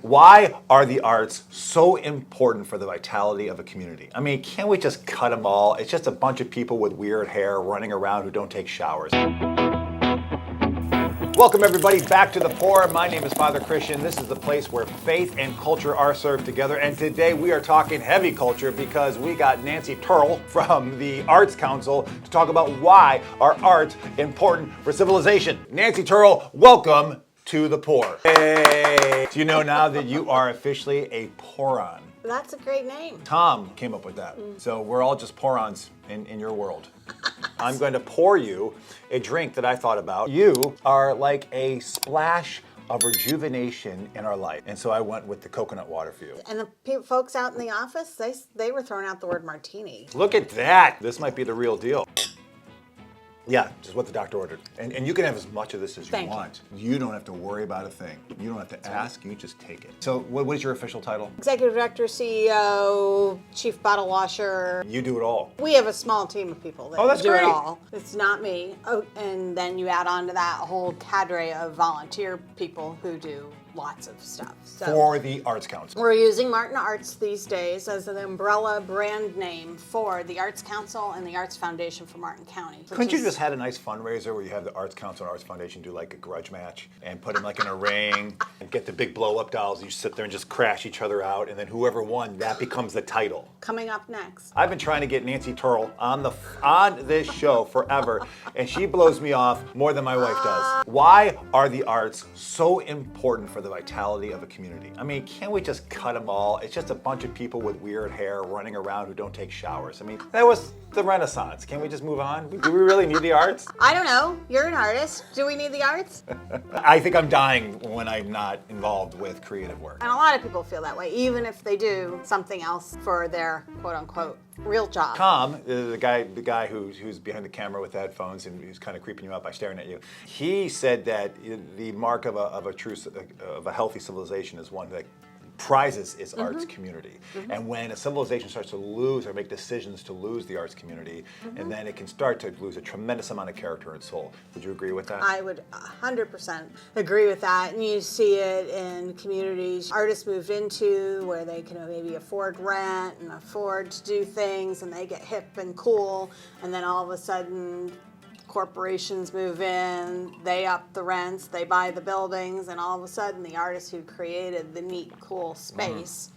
Why are the arts so important for the vitality of a community? I mean, can't we just cut them all? It's just a bunch of people with weird hair running around who don't take showers. Welcome everybody back to The Poor. My name is Father Christian. This is the place where faith and culture are served together. And today we are talking heavy culture because we got Nancy Turl from the Arts Council to talk about why are arts important for civilization. Nancy Turl, welcome to The Poor. Hey! Do you know now that you are officially a poron? That's a great name. Tom came up with that. So we're all just porons in your world. I'm going to pour you a drink that I thought about. You are like a splash of rejuvenation in our life. And so I went with the coconut water for you. And the folks out in the office, they were throwing out the word martini. Look at that. This might be the real deal. Yeah, just what the doctor ordered. And you can have as much of this as you want. You don't have to worry about a thing. You don't have to ask, you just take it. So what is your official title? Executive Director, CEO, Chief Bottle Washer. You do it all. We have a small team of people that that's do great. it all. It's not me. Oh, and then you add on to that a whole cadre of volunteer people who do lots of stuff. So For the Arts Council. we're using Martin Arts these days as an umbrella brand name for the Arts Council and the Arts Foundation for Martin County. Couldn't you just had a nice fundraiser where you have the Arts Council and Arts Foundation do like a grudge match and put them like in a ring and get the big blow up dolls and you sit there and just crash each other out and then whoever won, that becomes the title. Coming up next. I've been trying to get Nancy Turl on this show forever and she blows me off more than my wife does. Why are the arts so important for the vitality of a community? I mean, can't we just cut them all? It's just a bunch of people with weird hair running around who don't take showers. I mean, that was the Renaissance. Can we just move on? Do we really need the arts? I don't know. You're an artist. Do we need the arts? I think I'm dying when I'm not involved with creative work. And a lot of people feel that way, even if they do something else for their quote-unquote real job. Tom, the guy who's behind the camera with the headphones and who's kind of creeping you out by staring at you, he said that the mark of a healthy civilization is one that prizes its arts community. And when a civilization starts to lose or make decisions to lose the arts community, and then it can start to lose a tremendous amount of character and soul. Would you agree with that? I would 100% agree with that. And you see it in communities artists moved into where they can maybe afford rent and afford to do things and they get hip and cool. And then all of a sudden, corporations move in, they up the rents, they buy the buildings, and all of a sudden the artists who created the neat, cool space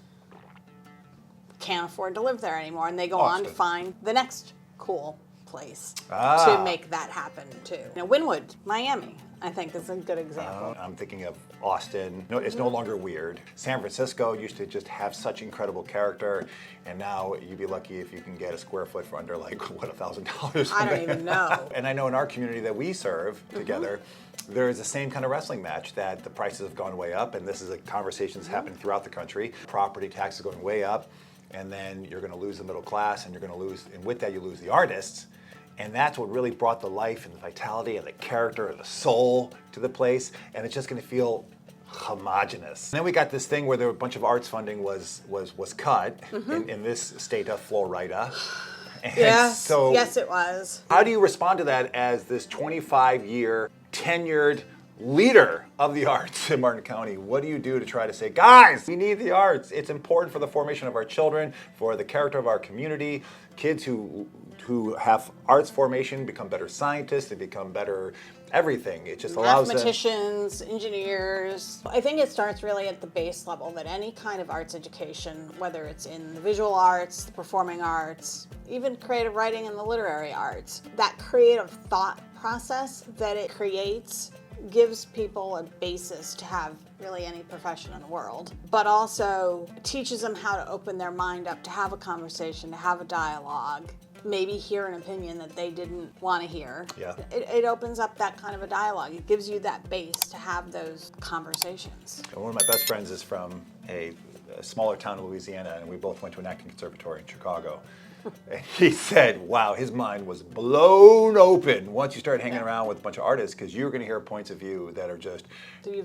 can't afford to live there anymore, and they go on to find the next cool place to make that happen too. Wynwood, Miami, I think is a good example. I'm thinking of Austin. No, it's no longer weird. San Francisco used to just have such incredible character, and now you'd be lucky if you can get a square foot for under like, what, $1,000? I don't even know. And I know in our community that we serve together, there is the same kind of wrestling match that the prices have gone way up, and this is a conversation that's happening throughout the country. Property taxes going way up, and then you're going to lose the middle class, and you're going to lose, and with that you lose the artists. And that's what really brought the life and the vitality and the character and the soul to the place. And it's just going to feel homogenous. And then we got this thing where there were a bunch of arts funding was cut in this state of Florida. And Yes, so yes it was. how do you respond to that as this 25-year tenured leader of the arts in Martin County? What do you do to try to say, guys, we need the arts. It's important for the formation of our children, for the character of our community. Kids who have arts formation become better scientists, they become better everything. It just allows them. Mathematicians, engineers. I think it starts really at the base level that any kind of arts education, whether it's in the visual arts, the performing arts, even creative writing and the literary arts, that creative thought process that it creates gives people a basis to have really any profession in the world, but also teaches them how to open their mind up, to have a conversation, to have a dialogue, maybe hear an opinion that they didn't want to hear. Yeah. It opens up that kind of a dialogue. It gives you that base to have those conversations. One of my best friends is from a smaller town in Louisiana, and we both went to an acting conservatory in Chicago. And he said, wow, his mind was blown open once you start hanging around with a bunch of artists, because you're going to hear points of view that are just,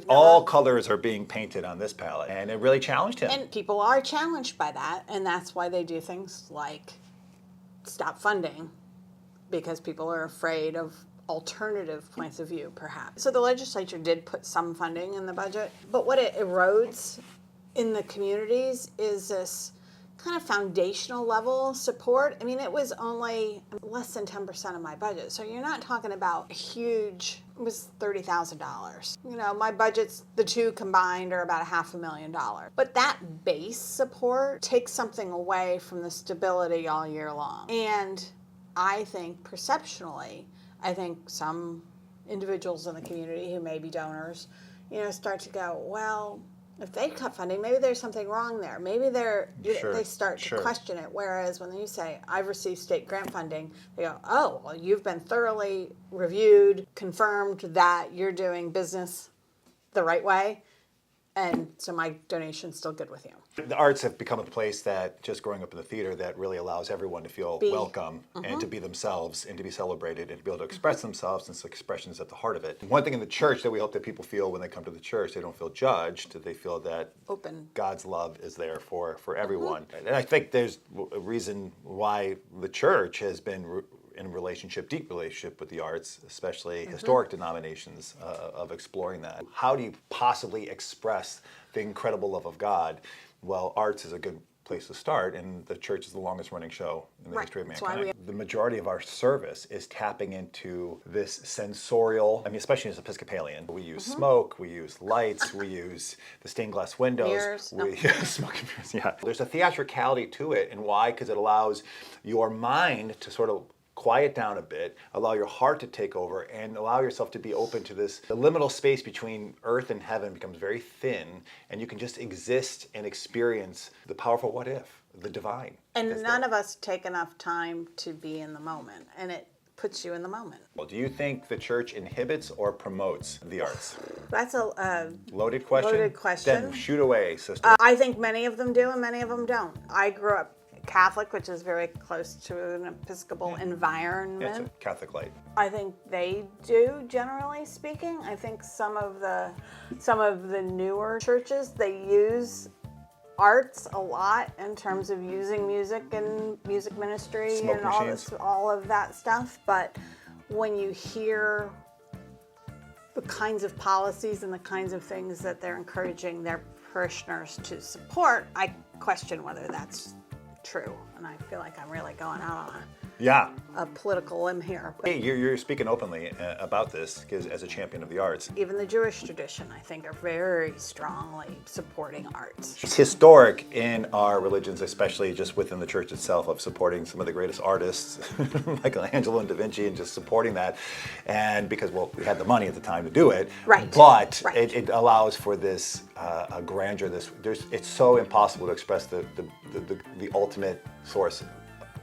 all colors are being painted on this palette. And it really challenged him. And people are challenged by that, and that's why they do things like stop funding, because people are afraid of alternative points of view, perhaps. So the legislature did put some funding in the budget, but what it erodes in the communities is this kind of foundational level support. I mean, it was only less than 10% of my budget. So you're not talking about huge, it was $30,000. You know, my budgets, the two combined, are about $500,000. But that base support takes something away from the stability all year long. And I think perceptionally, I think some individuals in the community who may be donors, you know, start to go, well, if they cut funding, maybe there's something wrong there. Maybe they start to question it. Whereas when you say, I've received state grant funding, they go, oh, well, you've been thoroughly reviewed, confirmed that you're doing business the right way. And so my donation's still good with you. The arts have become a place that, just growing up in the theater, that really allows everyone to feel welcome and to be themselves and to be celebrated and to be able to express themselves, since expression is at the heart of it. One thing in the church that we hope that people feel when they come to the church, they don't feel judged, that they feel that open. God's love is there for everyone. And I think there's a reason why the church has been in a deep relationship with the arts, especially historic denominations, of exploring that. How do you possibly express the incredible love of God? Well, arts is a good place to start, and the church is the longest running show in the history of mankind. The majority of our service is tapping into this sensorial, I mean, especially as Episcopalian. We use smoke, we use lights, we use the stained glass windows. Mirrors. Smoke and mirrors, yeah. There's a theatricality to it, and why? Because it allows your mind to sort of quiet down a bit, allow your heart to take over, and allow yourself to be open to this. The liminal space between earth and heaven becomes very thin, and you can just exist and experience the powerful what if, the divine. And none of us take enough time to be in the moment, and it puts you in the moment. Well, do you think the church inhibits or promotes the arts? That's a loaded question. Loaded question. Then shoot away, sister. I think many of them do, and many of them don't. I grew up Catholic, which is very close to an Episcopal environment. Yeah, it's a Catholic light. I think they do, generally speaking. I think some of the newer churches, they use arts a lot in terms of using music and music ministry Smoke and machines. all of that stuff. But when you hear the kinds of policies and the kinds of things that they're encouraging their parishioners to support, I question whether that's true, and I feel like I'm really going out on a political limb here. But Hey, you're speaking openly about this because as a champion of the arts. even the Jewish tradition, I think, are very strongly supporting arts. It's historic in our religions, especially just within the church itself, of supporting some of the greatest artists, Michelangelo and Da Vinci, and just supporting that. And because, well, we had the money at the time to do it, Right. But Right. It allows for this a grandeur. It's so impossible to express the ultimate source,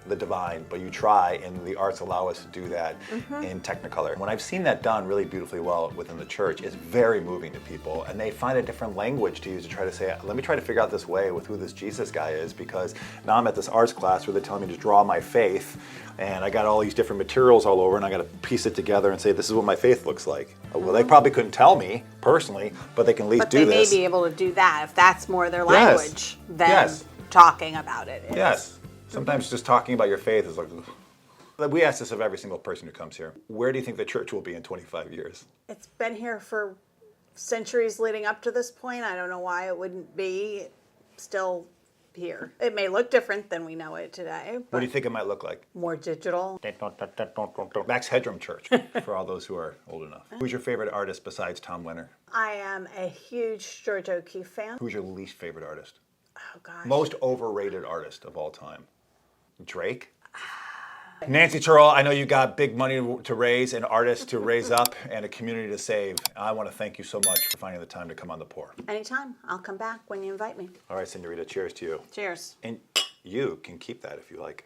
the divine, but you try, and the arts allow us to do that in Technicolor. When I've seen that done really beautifully well within the church, it's very moving to people, and they find a different language to use to try to say, let me try to figure out this way with who this Jesus guy is, because now I'm at this arts class where they're telling me to draw my faith, and I got all these different materials all over, and I got to piece it together and say, this is what my faith looks like. Well, they probably couldn't tell me personally, but they can at least do this. But they may be able to do that if that's more their language than talking about it. Yes. Sometimes just talking about your faith is like, we ask this of every single person who comes here. Where do you think the church will be in 25 years? It's been here for centuries leading up to this point. I don't know why it wouldn't be still here. It may look different than we know it today. What do you think it might look like? More digital. Max Headroom Church, for all those who are old enough. Who's your favorite artist besides Tom Lenner? I am a huge George O'Keeffe fan. Who's your least favorite artist? Oh, gosh. Most overrated artist of all time? Drake? Nancy Turrell, I know you got big money to raise, and artists to raise up, and a community to save. I want to thank you so much for finding the time to come on The Pour. Anytime. I'll come back when you invite me. All right, Senorita, cheers to you. Cheers. And you can keep that if you like.